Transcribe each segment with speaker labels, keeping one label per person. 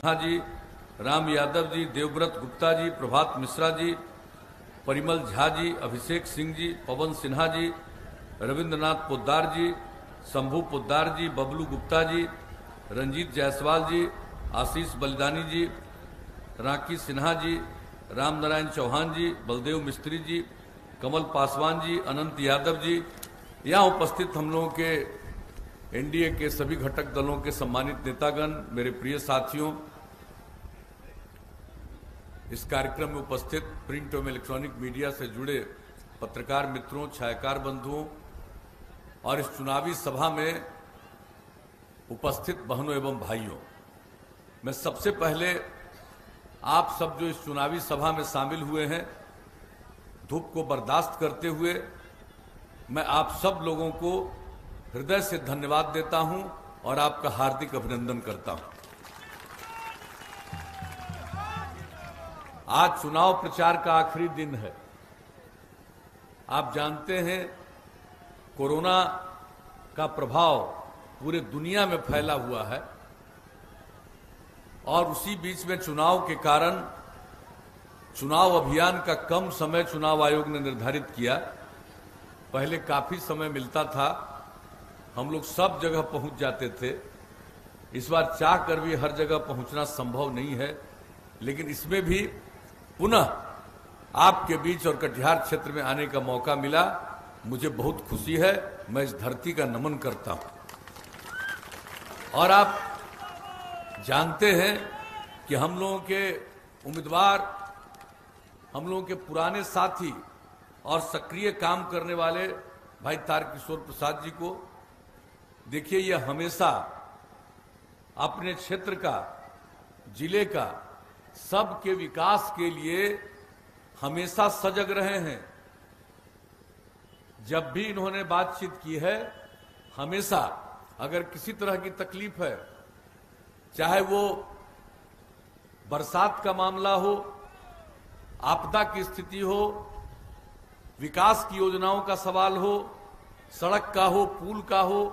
Speaker 1: हाँ जी, राम यादव जी, देवव्रत गुप्ता जी, प्रभात मिश्रा जी, परिमल झा जी, अभिषेक सिंह जी, पवन सिन्हा जी, रविंद्रनाथ पोद्दार जी, शंभू पोद्दार जी, बबलू गुप्ता जी, रंजीत जायसवाल जी, आशीष बलिदानी जी, राकी सिन्हा जी, राम नारायण चौहान जी, बलदेव मिस्त्री जी, कमल पासवान जी, अनंत यादव जी, यहाँ उपस्थित हम लोगों के एनडीए के सभी घटक दलों के सम्मानित नेतागण, मेरे प्रिय साथियों, इस कार्यक्रम में उपस्थित प्रिंट एवं इलेक्ट्रॉनिक मीडिया से जुड़े पत्रकार मित्रों, छायाकार बंधुओं और इस चुनावी सभा में उपस्थित बहनों एवं भाइयों, मैं सबसे पहले आप सब जो इस चुनावी सभा में शामिल हुए हैं, धूप को बर्दाश्त करते हुए मैं आप सब लोगों को हृदय से धन्यवाद देता हूं और आपका हार्दिक अभिनंदन करता हूं। आज चुनाव प्रचार का आखिरी दिन है। आप जानते हैं कोरोना का प्रभाव पूरे दुनिया में फैला हुआ है और उसी बीच में चुनाव के कारण चुनाव अभियान का कम समय चुनाव आयोग ने निर्धारित किया। पहले काफी समय मिलता था, हम लोग सब जगह पहुंच जाते थे। इस बार चाह कर भी हर जगह पहुंचना संभव नहीं है, लेकिन इसमें भी पुनः आपके बीच और कटिहार क्षेत्र में आने का मौका मिला। मुझे बहुत खुशी है, मैं इस धरती का नमन करता हूं। और आप जानते हैं कि हम लोगों के उम्मीदवार, हम लोगों के पुराने साथी और सक्रिय काम करने वाले भाई तारकिशोर प्रसाद जी को देखिए, यह हमेशा अपने क्षेत्र का, जिले का, सबके विकास के लिए हमेशा सजग रहे हैं। जब भी इन्होंने बातचीत की है, हमेशा अगर किसी तरह की तकलीफ है, चाहे वो बरसात का मामला हो, आपदा की स्थिति हो, विकास की योजनाओं का सवाल हो, सड़क का हो, पुल का हो,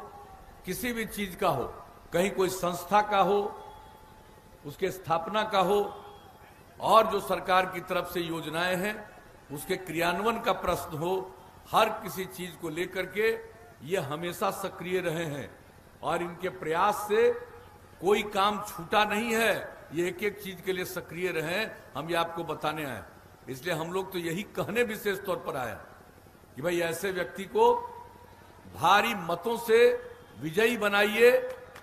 Speaker 1: किसी भी चीज का हो, कहीं कोई संस्था का हो, उसके स्थापना का हो, और जो सरकार की तरफ से योजनाएं हैं उसके क्रियान्वयन का प्रश्न हो, हर किसी चीज को लेकर के ये हमेशा सक्रिय रहे हैं और इनके प्रयास से कोई काम छूटा नहीं है। ये एक एक चीज के लिए सक्रिय रहे, हम ये आपको बताने आए। इसलिए हम लोग तो यही कहने विशेष तौर पर आए कि भाई ऐसे व्यक्ति को भारी मतों से विजयी बनाइए,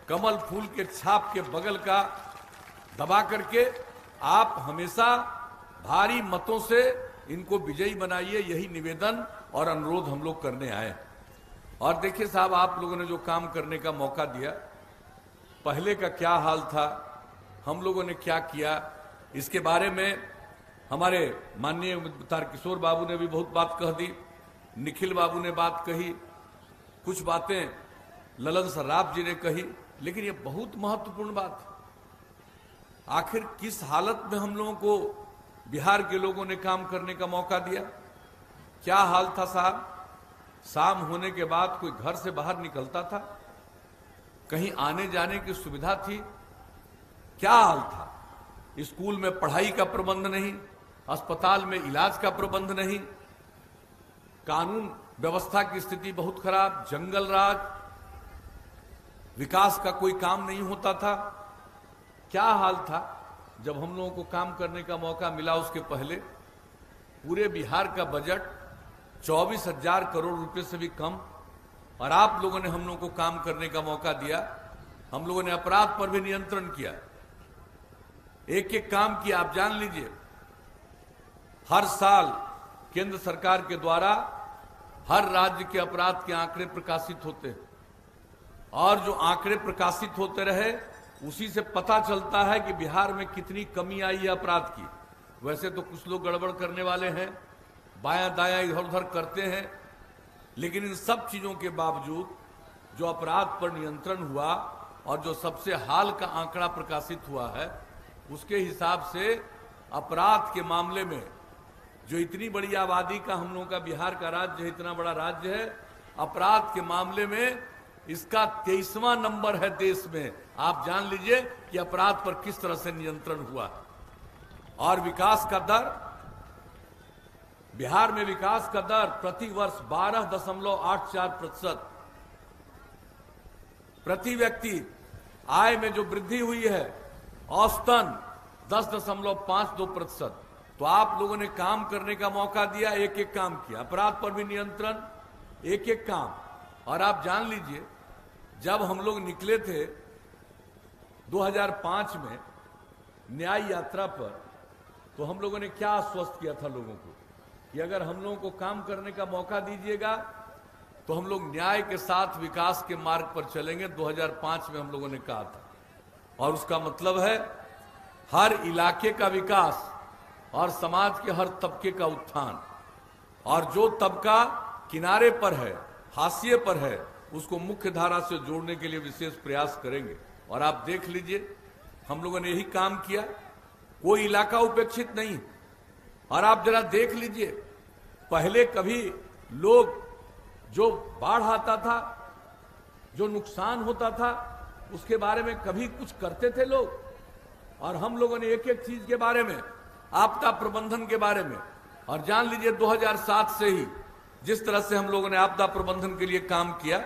Speaker 1: कमल फूल के छाप के बगल का दबा करके आप हमेशा भारी मतों से इनको विजयी बनाइए। यही निवेदन और अनुरोध हम लोग करने आए। और देखिए साहब, आप लोगों ने जो काम करने का मौका दिया, पहले का क्या हाल था, हम लोगों ने क्या किया, इसके बारे में हमारे माननीय तारकिशोर बाबू ने भी बहुत बात कह दी, निखिल बाबू ने बात कही, कुछ बातें ललन सर्राफ जी ने कही, लेकिन ये बहुत महत्वपूर्ण बात है। आखिर किस हालत में हम लोगों को बिहार के लोगों ने काम करने का मौका दिया? क्या हाल था साहब? शाम होने के बाद कोई घर से बाहर निकलता था? कहीं आने जाने की सुविधा थी? क्या हाल था? स्कूल में पढ़ाई का प्रबंध नहीं, अस्पताल में इलाज का प्रबंध नहीं, कानून व्यवस्था की स्थिति बहुत खराब, जंगल राज, विकास का कोई काम नहीं होता था। क्या हाल था? जब हम लोगों को काम करने का मौका मिला, उसके पहले पूरे बिहार का बजट 24,000 करोड़ रुपए से भी कम, और आप लोगों ने हम लोगों को काम करने का मौका दिया। हम लोगों ने अपराध पर भी नियंत्रण किया, एक एक काम किया। आप जान लीजिए, हर साल केंद्र सरकार के द्वारा हर राज्य के अपराध के आंकड़े प्रकाशित होते हैं, और जो आंकड़े प्रकाशित होते रहे उसी से पता चलता है कि बिहार में कितनी कमी आई है अपराध की। वैसे तो कुछ लोग गड़बड़ करने वाले हैं, बायां दायां इधर उधर करते हैं, लेकिन इन सब चीजों के बावजूद जो अपराध पर नियंत्रण हुआ और जो सबसे हाल का आंकड़ा प्रकाशित हुआ है, उसके हिसाब से अपराध के मामले में, जो इतनी बड़ी आबादी का हम लोगों का बिहार का राज्य है, इतना बड़ा राज्य है, अपराध के मामले में इसका 23वां नंबर है देश में। आप जान लीजिए कि अपराध पर किस तरह से नियंत्रण हुआ। और विकास का दर, बिहार में विकास का दर प्रति वर्ष 12.84%। प्रति व्यक्ति आय में जो वृद्धि हुई है औसतन 10.52%। तो आप लोगों ने काम करने का मौका दिया, एक एक काम किया, अपराध पर भी नियंत्रण, एक एक काम। और आप जान लीजिए जब हम लोग निकले थे 2005 में न्याय यात्रा पर, तो हम लोगों ने क्या आश्वस्त किया था लोगों को कि अगर हम लोगों को काम करने का मौका दीजिएगा तो हम लोग न्याय के साथ विकास के मार्ग पर चलेंगे। 2005 में हम लोगों ने कहा था, और उसका मतलब है हर इलाके का विकास और समाज के हर तबके का उत्थान। और जो तबका किनारे पर है, हाशिए पर है, उसको मुख्य धारा से जोड़ने के लिए विशेष प्रयास करेंगे। और आप देख लीजिए हम लोगों ने यही काम किया, कोई इलाका उपेक्षित नहीं। और आप जरा देख लीजिए, पहले कभी लोग, जो बाढ़ आता था, जो नुकसान होता था, उसके बारे में कभी कुछ करते थे लोग? और हम लोगों ने एक एक चीज के बारे में, आपदा प्रबंधन के बारे में, और जान लीजिए 2007 से ही जिस तरह से हम लोगों ने आपदा प्रबंधन के लिए काम किया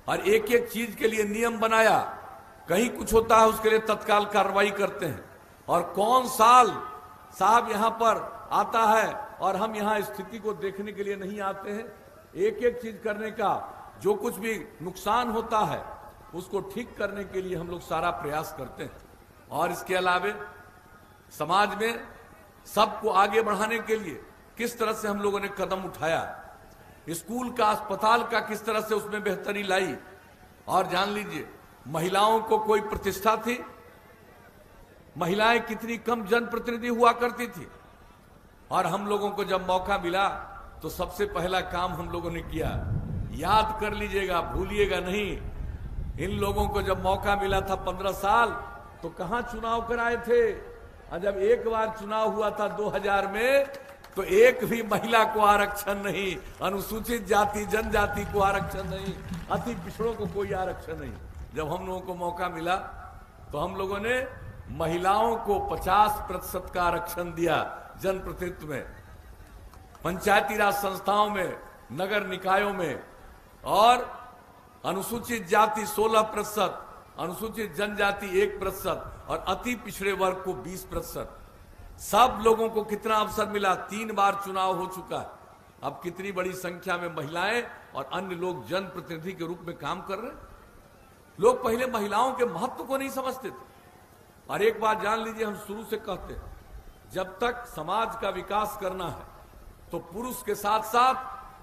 Speaker 1: और एक एक चीज के लिए नियम बनाया, कहीं कुछ होता है उसके लिए तत्काल कार्रवाई करते हैं। और कौन साल साहब यहां पर आता है और हम यहां स्थिति को देखने के लिए नहीं आते हैं। एक एक चीज करने का, जो कुछ भी नुकसान होता है उसको ठीक करने के लिए हम लोग सारा प्रयास करते हैं। और इसके अलावे समाज में सबको आगे बढ़ाने के लिए किस तरह से हम लोगों ने कदम उठाया, स्कूल का, अस्पताल का किस तरह से उसमें बेहतरी लाई। और जान लीजिए महिलाओं को कोई प्रतिष्ठा थी? महिलाएं कितनी कम जनप्रतिनिधि हुआ करती थी। और हम लोगों को जब मौका मिला तो सबसे पहला काम हम लोगों ने किया, याद कर लीजिएगा, भूलिएगा नहीं, इन लोगों को जब मौका मिला था 15 साल, तो कहां चुनाव कराए थे। और जब एक बार चुनाव हुआ था 2000 में, तो एक भी महिला को आरक्षण नहीं, अनुसूचित जाति जनजाति को आरक्षण नहीं, अति पिछड़ों को कोई आरक्षण नहीं। जब हम लोगों को मौका मिला तो हम लोगों ने महिलाओं को 50% का आरक्षण दिया जनप्रतिनिधित्व में, पंचायती राज संस्थाओं में, नगर निकायों में। और अनुसूचित जाति 16%, अनुसूचित जनजाति 1% और अति पिछड़े वर्ग को 20%। सब लोगों को कितना अवसर मिला, 3 बार चुनाव हो चुका है। अब कितनी बड़ी संख्या में महिलाएं और अन्य लोग जनप्रतिनिधि के रूप में काम कर रहे हैं। लोग पहले महिलाओं के महत्व को नहीं समझते थे। और एक बात जान लीजिए, हम शुरू से कहते हैं, जब तक समाज का विकास करना है तो पुरुष के साथ साथ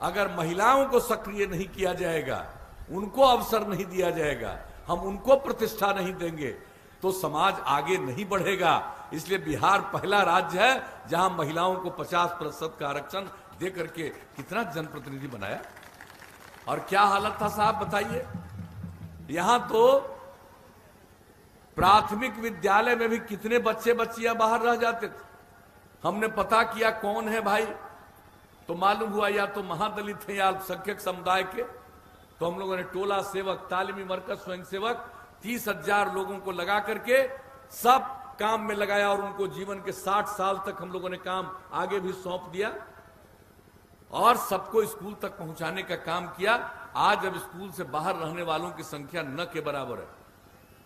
Speaker 1: अगर महिलाओं को सक्रिय नहीं किया जाएगा, उनको अवसर नहीं दिया जाएगा, हम उनको प्रतिष्ठा नहीं देंगे, तो समाज आगे नहीं बढ़ेगा। इसलिए बिहार पहला राज्य है जहां महिलाओं को 50% का आरक्षण दे करके कितना जनप्रतिनिधि बनाया। और क्या हालत था साहब बताइए, यहां तो प्राथमिक विद्यालय में भी कितने बच्चे बच्चियां बाहर रह जाते थे। हमने पता किया कौन है भाई, तो मालूम हुआ या तो महादलित है या अल्पसंख्यक समुदाय के। तो हम लोगों ने टोला सेवक, तालीमी मरकज, स्वयंसेवक 30,000 लोगों को लगा करके सब काम में लगाया और उनको जीवन के 60 साल तक हम लोगों ने काम आगे भी सौंप दिया और सबको स्कूल तक पहुंचाने का काम किया। आज अब स्कूल से बाहर रहने वालों की संख्या न के बराबर है।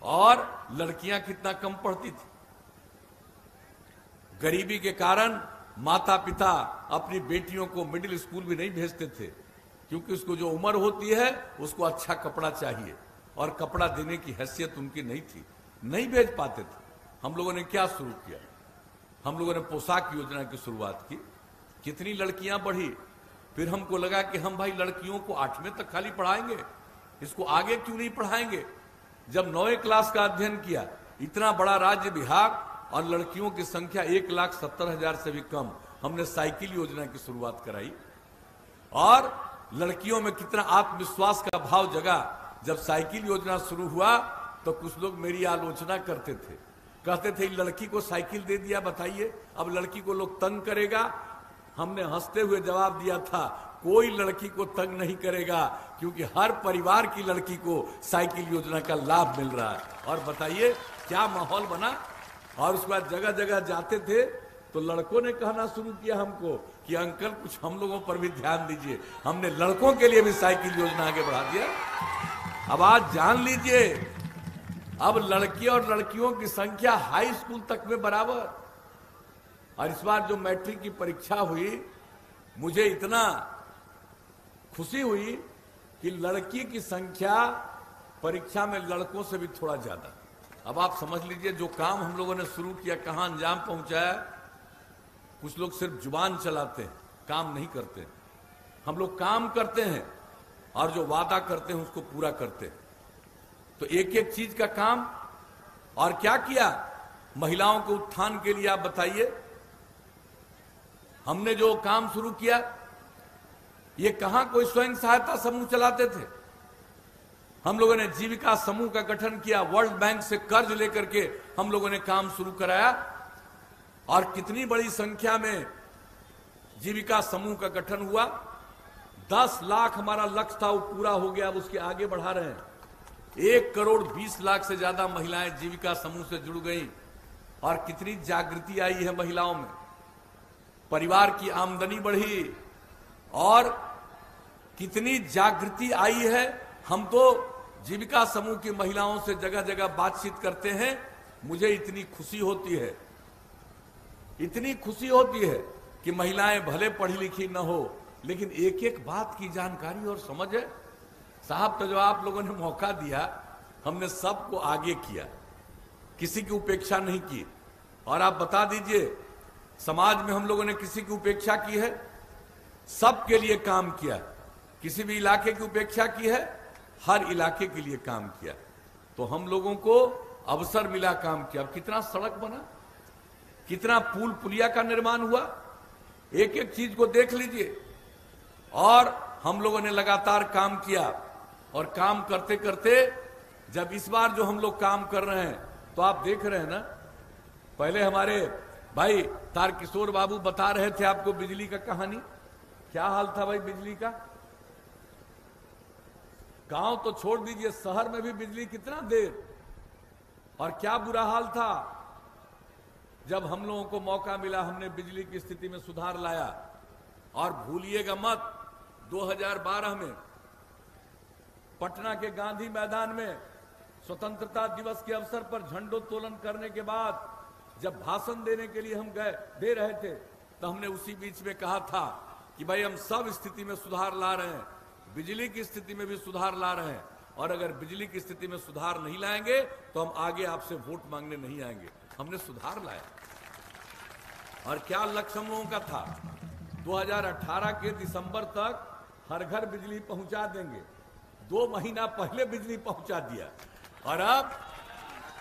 Speaker 1: और लड़कियां कितना कम पढ़ती थी। गरीबी के कारण माता पिता अपनी बेटियों को मिडिल स्कूल भी नहीं भेजते थे, क्योंकि उसको जो उम्र होती है उसको अच्छा कपड़ा चाहिए और कपड़ा देने की हैसियत उनकी नहीं थी, नहीं भेज पाते थे। हम लोगों ने क्या शुरू किया, हम लोगों ने पोशाक योजना की शुरुआत की, कितनी लड़कियां बढ़ी। फिर हमको लगा कि हम भाई लड़कियों को 8वीं तक खाली पढ़ाएंगे, इसको आगे क्यों नहीं पढ़ाएंगे। जब 9वीं क्लास का अध्ययन किया, इतना बड़ा राज्य बिहार और लड़कियों की संख्या 1,70,000 से भी कम, हमने साइकिल योजना की शुरुआत कराई और लड़कियों में कितना आत्मविश्वास का भाव जगा। जब साइकिल योजना शुरू हुआ तो कुछ लोग मेरी आलोचना करते थे, कहते थे लड़की को साइकिल दे दिया, बताइए अब लड़की को लोग तंग करेगा। हमने हंसते हुए जवाब दिया था, कोई लड़की को तंग नहीं करेगा, क्योंकि हर परिवार की लड़की को साइकिल योजना का लाभ मिल रहा है। और बताइए क्या माहौल बना। और उसके बाद जगह जगह जाते थे तो लड़कों ने कहना शुरू किया हमको कि अंकल कुछ हम लोगों पर भी ध्यान दीजिए। हमने लड़कों के लिए भी साइकिल योजना आगे बढ़ा दिया। अब आज जान लीजिए, अब लड़के और लड़कियों की संख्या हाई स्कूल तक में बराबर। और इस बार जो मैट्रिक की परीक्षा हुई, मुझे इतना खुशी हुई कि लड़की की संख्या परीक्षा में लड़कों से भी थोड़ा ज्यादा। अब आप समझ लीजिए जो काम हम लोगों ने शुरू किया कहां अंजाम पहुंचाया। कुछ लोग सिर्फ जुबान चलाते हैं, काम नहीं करते। हम लोग काम करते हैं और जो वादा करते हैं उसको पूरा करते हैं। तो एक एक चीज का काम। और क्या किया महिलाओं के उत्थान के लिए, आप बताइए। हमने जो काम शुरू किया, ये कहां कोई स्वयं सहायता समूह चलाते थे। हम लोगों ने जीविका समूह का गठन किया, वर्ल्ड बैंक से कर्ज लेकर के हम लोगों ने काम शुरू कराया। और कितनी बड़ी संख्या में जीविका समूह का गठन हुआ। 10 लाख हमारा लक्ष्य था, वो पूरा हो गया। अब उसके आगे बढ़ा रहे हैं। 1,20,00,000 से ज्यादा महिलाएं जीविका समूह से जुड़ गई। और कितनी जागृति आई है महिलाओं में। परिवार की आमदनी बढ़ी और कितनी जागृति आई है। हम तो जीविका समूह की महिलाओं से जगह जगह बातचीत करते हैं। मुझे इतनी खुशी होती है, इतनी खुशी होती है कि महिलाएं भले पढ़ी लिखी न हो, लेकिन एक एक बात की जानकारी और समझ है। साहब तो जो आप लोगों ने मौका दिया, हमने सबको आगे किया, किसी की उपेक्षा नहीं की। और आप बता दीजिए, समाज में हम लोगों ने किसी की उपेक्षा की है? सबके लिए काम किया। किसी भी इलाके की उपेक्षा की है? हर इलाके के लिए काम किया। तो हम लोगों को अवसर मिला काम किया। अब कितना सड़क बना, कितना पुल पुलिया का निर्माण हुआ, एक एक चीज को देख लीजिए। और हम लोगों ने लगातार काम किया। और काम करते करते जब इस बार जो हम लोग काम कर रहे हैं, तो आप देख रहे हैं ना, पहले हमारे भाई तारकिशोर बाबू बता रहे थे आपको बिजली का कहानी। क्या हाल था भाई बिजली का। गांव तो छोड़ दीजिए, शहर में भी बिजली कितना देर। और क्या बुरा हाल था। जब हम लोगों को मौका मिला, हमने बिजली की स्थिति में सुधार लाया। और भूलिएगा मत, 2012 में पटना के गांधी मैदान में स्वतंत्रता दिवस के अवसर पर झंडोत्तोलन करने के बाद जब भाषण देने के लिए हम दे रहे थे, तो हमने उसी बीच में कहा था कि भाई हम सब स्थिति में सुधार ला रहे हैं, बिजली की स्थिति में भी सुधार ला रहे हैं। और अगर बिजली की स्थिति में सुधार नहीं लाएंगे तो हम आगे आपसे वोट मांगने नहीं आएंगे। हमने सुधार लाया। और क्या लक्ष्य हम लोगों का था, 2018 के दिसंबर तक हर घर बिजली पहुंचा देंगे। 2 महीना पहले बिजली पहुंचा दिया। और अब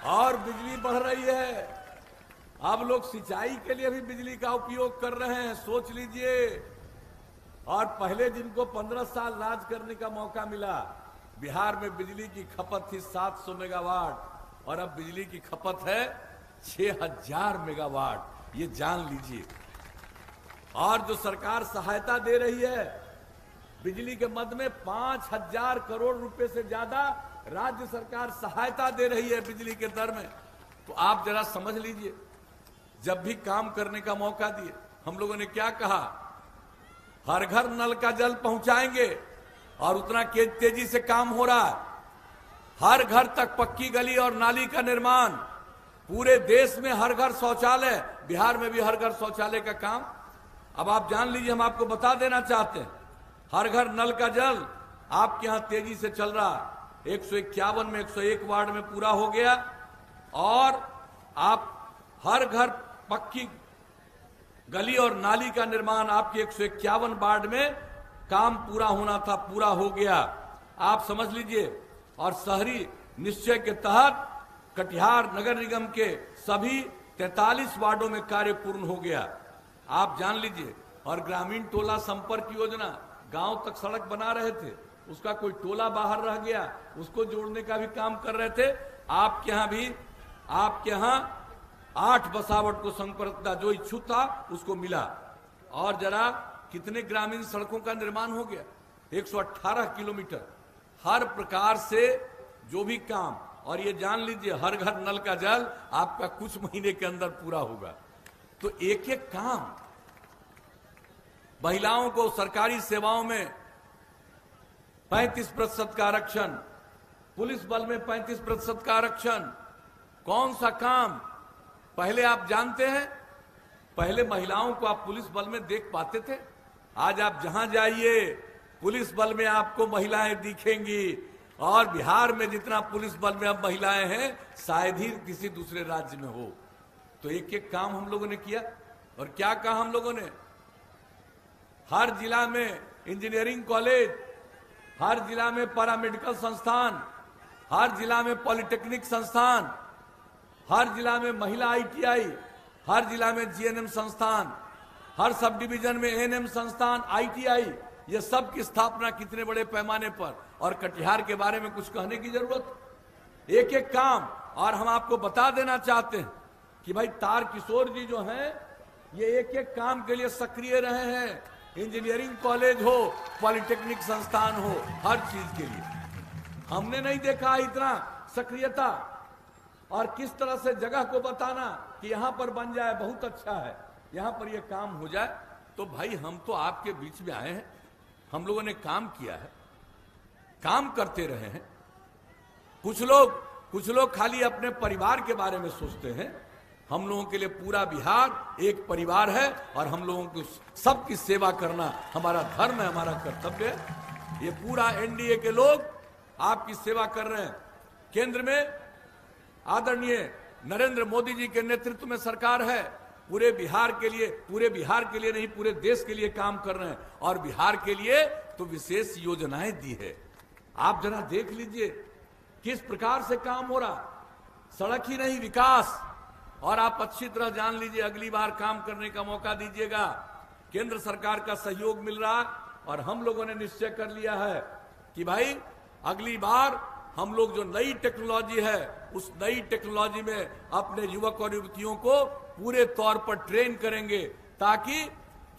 Speaker 1: और बिजली बढ़ रही है। अब लोग सिंचाई के लिए भी बिजली का उपयोग कर रहे हैं, सोच लीजिए। और पहले जिनको 15 साल राज करने का मौका मिला, बिहार में बिजली की खपत थी 700 मेगावाट और अब बिजली की खपत है 6000 मेगावाट। ये जान लीजिए। और जो सरकार सहायता दे रही है बिजली के मद में, 5000 करोड़ रुपए से ज्यादा राज्य सरकार सहायता दे रही है बिजली के दर में। तो आप जरा समझ लीजिए, जब भी काम करने का मौका दिए, हम लोगों ने क्या कहा, हर घर नल का जल पहुंचाएंगे। और उतना तेजी से काम हो रहा है। हर घर तक पक्की गली और नाली का निर्माण, पूरे देश में हर घर शौचालय, बिहार में भी हर घर शौचालय का काम। अब आप जान लीजिए, हम आपको बता देना चाहते हैं, हर घर नल का जल आपके यहां तेजी से चल रहा है। 151 में 101 वार्ड में पूरा हो गया। और आप हर घर पक्की गली और नाली का निर्माण आपके 151 वार्ड में काम पूरा होना था, पूरा हो गया। आप समझ लीजिए। और शहरी निश्चय के तहत कटिहार नगर निगम के सभी 43 वार्डों में कार्य पूर्ण हो गया। आप जान लीजिए। और ग्रामीण टोला संपर्क योजना, गांव तक सड़क बना रहे थे, उसका कोई टोला बाहर रह गया, उसको जोड़ने का भी काम कर रहे थे। आपके यहां भी, आपके यहां 8 बसावट को संपर्क जो इच्छुक था उसको मिला। और जरा कितने ग्रामीण सड़कों का निर्माण हो गया, 118 किलोमीटर। हर प्रकार से जो भी काम, और ये जान लीजिए हर घर नल का जल आपका कुछ महीने के अंदर पूरा होगा। तो एक एक काम, महिलाओं को सरकारी सेवाओं में 35% का आरक्षण, पुलिस बल में 35% का आरक्षण। कौन सा काम पहले आप जानते हैं? पहले महिलाओं को आप पुलिस बल में देख पाते थे? आज आप जहां जाइए पुलिस बल में आपको महिलाएं दिखेंगी, और बिहार में जितना पुलिस बल में अब महिलाएं हैं शायद ही किसी दूसरे राज्य में हो। तो एक एक काम हम लोगों ने किया। और क्या कहा हम लोगों ने? हर जिला में इंजीनियरिंग कॉलेज, हर जिला में पैरामेडिकल संस्थान, हर जिला में पॉलिटेक्निक संस्थान, हर जिला में महिला आईटीआई, हर जिला में जीएनएम संस्थान, हर सब डिवीजन में एएनएम संस्थान, आईटीआई, ये सब की स्थापना कितने बड़े पैमाने पर। और कटिहार के बारे में कुछ कहने की जरूरत? एक एक काम। और हम आपको बता देना चाहते हैं कि भाई तार किशोर जी जो हैं ये एक एक काम के लिए सक्रिय रहे हैं। इंजीनियरिंग कॉलेज हो, पॉलिटेक्निक संस्थान हो, हर चीज के लिए हमने नहीं देखा इतना सक्रियता। और किस तरह से जगह को बताना कि यहां पर बन जाए, बहुत अच्छा है, यहां पर यह काम हो जाए। तो भाई हम तो आपके बीच में आए हैं, हम लोगों ने काम किया है, काम करते रहे हैं। कुछ लोग खाली अपने परिवार के बारे में सोचते हैं। हम लोगों के लिए पूरा बिहार एक परिवार है, और हम लोगों को सबकी सेवा करना हमारा धर्म है, हमारा कर्तव्य है। ये पूरा एनडीए के लोग आपकी सेवा कर रहे हैं। केंद्र में आदरणीय नरेंद्र मोदी जी के नेतृत्व में सरकार है, पूरे बिहार के लिए नहीं पूरे देश के लिए काम कर रहे हैं। और बिहार के लिए तो विशेष योजनाएं दी है। आप जरा देख लीजिए किस प्रकार से काम हो रहा, सड़क ही नहीं विकास। और आप अच्छी तरह जान लीजिए, अगली बार काम करने का मौका दीजिएगा, केंद्र सरकार का सहयोग मिल रहा। और हम लोगों ने निश्चय कर लिया है कि भाई अगली बार हम लोग जो नई टेक्नोलॉजी है उस नई टेक्नोलॉजी में अपने युवक और युवतियों को पूरे तौर पर ट्रेन करेंगे, ताकि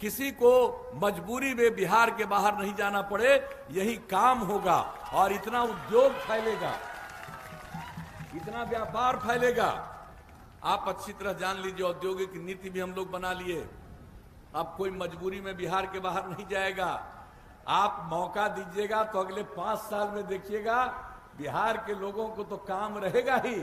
Speaker 1: किसी को मजबूरी में बिहार के बाहर नहीं जाना पड़े। यही काम होगा और इतना उद्योग फैलेगा, इतना व्यापार फैलेगा। आप अच्छी तरह जान लीजिए, औद्योगिक नीति भी हम लोग बना लिए। अब कोई मजबूरी में बिहार के बाहर नहीं जाएगा। आप मौका दीजिएगा तो अगले 5 साल में देखिएगा बिहार के लोगों को तो काम रहेगा ही,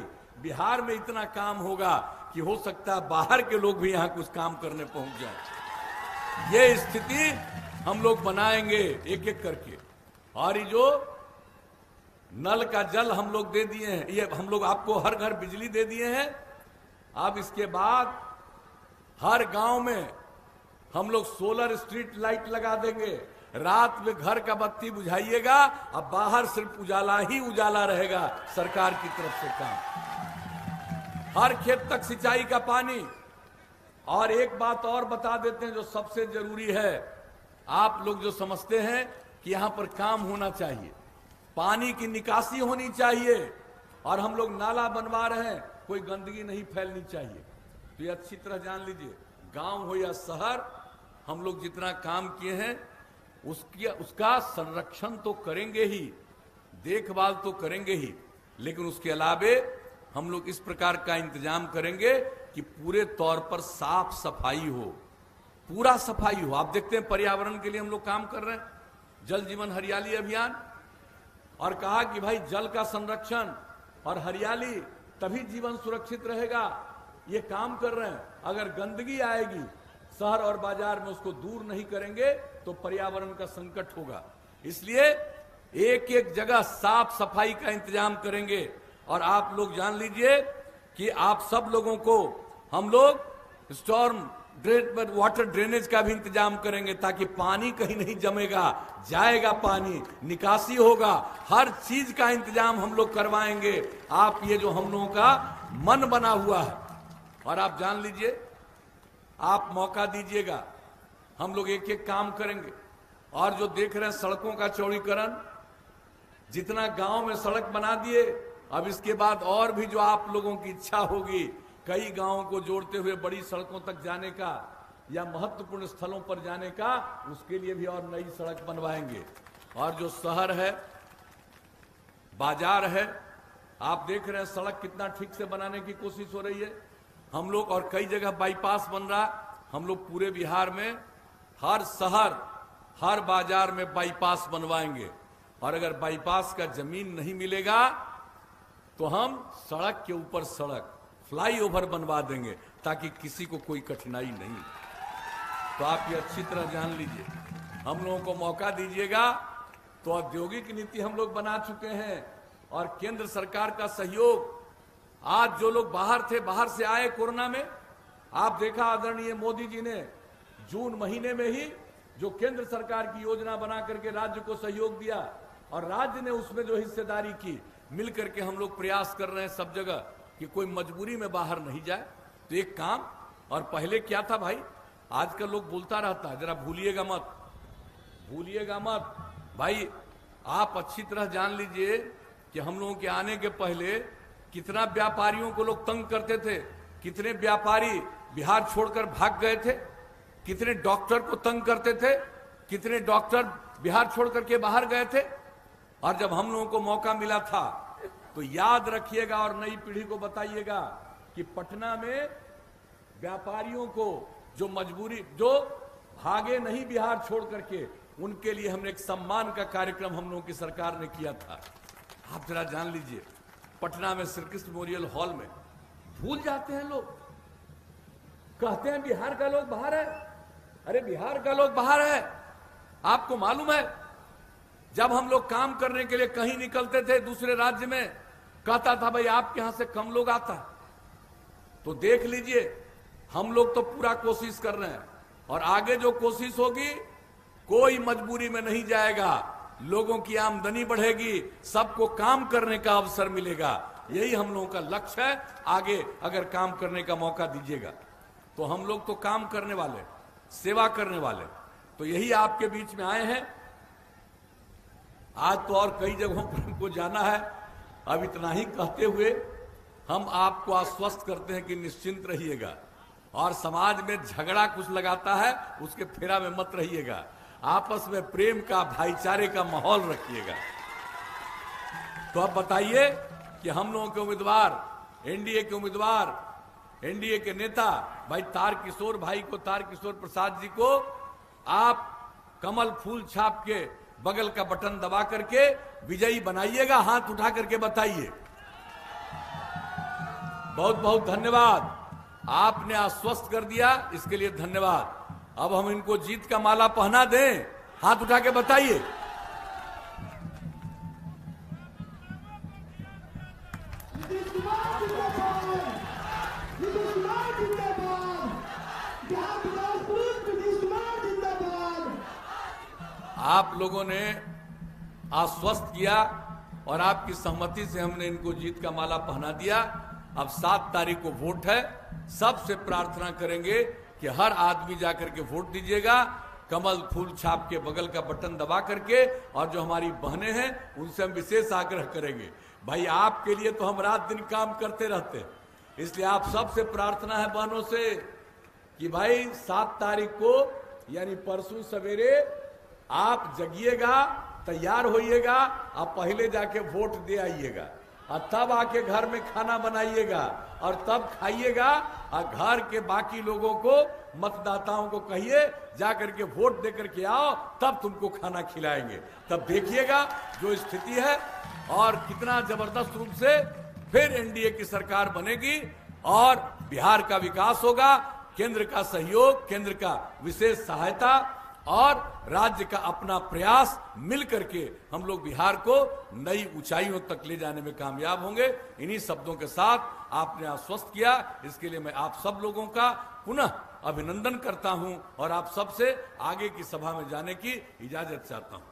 Speaker 1: बिहार में इतना काम होगा कि हो सकता है बाहर के लोग भी यहां कुछ काम करने पहुंच जाए। ये स्थिति हम लोग बनाएंगे एक एक करके। और ये जो नल का जल हम लोग दे दिए हैं, ये हम लोग आपको हर घर बिजली दे दिए हैं। अब इसके बाद हर गांव में हम लोग सोलर स्ट्रीट लाइट लगा देंगे। रात में घर का बत्ती बुझाइएगा, अब बाहर सिर्फ उजाला ही उजाला रहेगा। सरकार की तरफ से काम, हर खेत तक सिंचाई का पानी। और एक बात और बता देते हैं जो सबसे जरूरी है, आप लोग जो समझते हैं कि यहां पर काम होना चाहिए, पानी की निकासी होनी चाहिए। और हम लोग नाला बनवा रहे हैं, कोई गंदगी नहीं फैलनी चाहिए। तो ये अच्छी तरह जान लीजिए, गांव हो या शहर, हम लोग जितना काम किए हैं उसका संरक्षण तो करेंगे ही, देखभाल तो करेंगे ही, लेकिन उसके अलावे हम लोग इस प्रकार का इंतजाम करेंगे कि पूरे तौर पर साफ सफाई हो, पूरा सफाई हो। आप देखते हैं पर्यावरण के लिए हम लोग काम कर रहे हैं, जल जीवन हरियाली अभियान, और कहा कि भाई जल का संरक्षण और हरियाली तभी जीवन सुरक्षित रहेगा। ये काम कर रहे हैं। अगर गंदगी आएगी शहर और बाजार में, उसको दूर नहीं करेंगे तो पर्यावरण का संकट होगा। इसलिए एक एक जगह साफ सफाई का इंतजाम करेंगे। और आप लोग जान लीजिए कि आप सब लोगों को हम लोग स्टॉर्म वाटर ड्रेनेज का भी इंतजाम करेंगे, ताकि पानी कहीं नहीं जमेगा, जाएगा पानी, निकासी होगा, हर चीज का इंतजाम हम लोग करवाएंगे। आप ये जो हम लोगों का मन बना हुआ है, और आप जान लीजिए, आप मौका दीजिएगा, हम लोग एक एक काम करेंगे। और जो देख रहे हैं सड़कों का चौड़ीकरण, जितना गांव में सड़क बना दिए, अब इसके बाद और भी जो आप लोगों की इच्छा होगी, कई गांवों को जोड़ते हुए बड़ी सड़कों तक जाने का, या महत्वपूर्ण स्थलों पर जाने का, उसके लिए भी और नई सड़क बनवाएंगे। और जो शहर है, बाजार है, आप देख रहे हैं सड़क कितना ठीक से बनाने की कोशिश हो रही है हम लोग, और कई जगह बाईपास बन रहा। हम लोग पूरे बिहार में हर शहर, हर बाजार में बाईपास बनवाएंगे। और अगर बाईपास का जमीन नहीं मिलेगा तो हम सड़क के ऊपर सड़क, फ्लाईओवर बनवा देंगे, ताकि किसी को कोई कठिनाई नहीं। तो आप ये अच्छी तरह जान लीजिए, हम लोगों को मौका दीजिएगा। तो औद्योगिक नीति हम लोग बना चुके हैं, और केंद्र सरकार का सहयोग। आज जो लोग बाहर थे, बाहर से आए कोरोना में, आप देखा आदरणीय मोदी जी ने जून महीने में ही जो केंद्र सरकार की योजना बना करके राज्य को सहयोग दिया, और राज्य ने उसमें जो हिस्सेदारी की, मिल करके हम लोग प्रयास कर रहे हैं सब जगह कि कोई मजबूरी में बाहर नहीं जाए। तो एक काम, और पहले क्या था भाई, आजकल लोग बोलता रहता, जरा भूलिएगा मत, भूलिएगा मत भाई। आप अच्छी तरह जान लीजिए कि हम लोगों के आने के पहले कितना व्यापारियों को लोग तंग करते थे, कितने व्यापारी बिहार छोड़कर भाग गए थे, कितने डॉक्टर को तंग करते थे, कितने डॉक्टर बिहार छोड़ करके बाहर गए थे। और जब हम लोगों को मौका मिला था, तो याद रखिएगा और नई पीढ़ी को बताइएगा कि पटना में व्यापारियों को जो मजबूरी, जो भागे नहीं बिहार छोड़ करके, उनके लिए हमने एक सम्मान का कार्यक्रम हम लोगों की सरकार ने किया था। आप जरा जान लीजिए, पटना में श्री कृष्ण मेमोरियल हॉल में, भूल जाते हैं लोग, कहते हैं बिहार का लोग बाहर है। अरे बिहार का लोग बाहर है, आपको मालूम है, जब हम लोग काम करने के लिए कहीं निकलते थे दूसरे राज्य में, कहता था भाई आपके यहां से कम लोग आता। तो देख लीजिए, हम लोग तो पूरा कोशिश कर रहे हैं, और आगे जो कोशिश होगी, कोई मजबूरी में नहीं जाएगा, लोगों की आमदनी बढ़ेगी, सबको काम करने का अवसर मिलेगा। यही हम लोगों का लक्ष्य है। आगे अगर काम करने का मौका दीजिएगा, तो हम लोग तो काम करने वाले, सेवा करने वाले, तो यही आपके बीच में आए हैं। आज तो और कई जगहों पर हमको जाना है। अब इतना ही कहते हुए हम आपको आश्वस्त करते हैं कि निश्चिंत रहिएगा, और समाज में झगड़ा कुछ लगाता है उसके फेरा में मत रहिएगा। आपस में प्रेम का, भाईचारे का माहौल रखिएगा। तो अब बताइए कि हम लोगों के उम्मीदवार, एनडीए के उम्मीदवार, एनडीए के नेता भाई तारकिशोर भाई को, तारकिशोर प्रसाद जी को आप कमल फूल छाप के बगल का बटन दबा करके विजयी बनाइएगा। हाथ उठा करके बताइए। बहुत बहुत धन्यवाद, आपने आश्वस्त कर दिया, इसके लिए धन्यवाद। अब हम इनको जीत का माला पहना दें, हाथ उठा के बताइए। आप लोगों ने आश्वस्त किया, और आपकी सहमति से हमने इनको जीत का माला पहना दिया। अब 7 तारीख को वोट है। सबसे प्रार्थना करेंगे कि हर आदमी जाकर के वोट दीजिएगा, कमल फूल छाप के बगल का बटन दबा करके। और जो हमारी बहनें हैं, उनसे हम विशेष आग्रह करेंगे, भाई आपके लिए तो हम रात दिन काम करते रहते हैं, इसलिए आप सबसे प्रार्थना है बहनों से कि भाई 7 तारीख को यानी परसों सवेरे आप जगिएगा, तैयार होइएगा, आप पहले जाके वोट दे आइएगा, और तब आके घर में खाना बनाइएगा, और तब खाइएगा, और घर के बाकी लोगों को, मतदाताओं को कहिए जाकर के वोट दे करके आओ, तब तुमको खाना खिलाएंगे। तब देखिएगा जो स्थिति है, और कितना जबरदस्त रूप से फिर एनडीए की सरकार बनेगी, और बिहार का विकास होगा। केंद्र का सहयोग, केंद्र का विशेष सहायता, और राज्य का अपना प्रयास मिल करके हम लोग बिहार को नई ऊंचाइयों तक ले जाने में कामयाब होंगे। इन्हीं शब्दों के साथ आपने आश्वस्त किया, इसके लिए मैं आप सब लोगों का पुनः अभिनंदन करता हूं, और आप सबसे आगे की सभा में जाने की इजाजत चाहता हूं।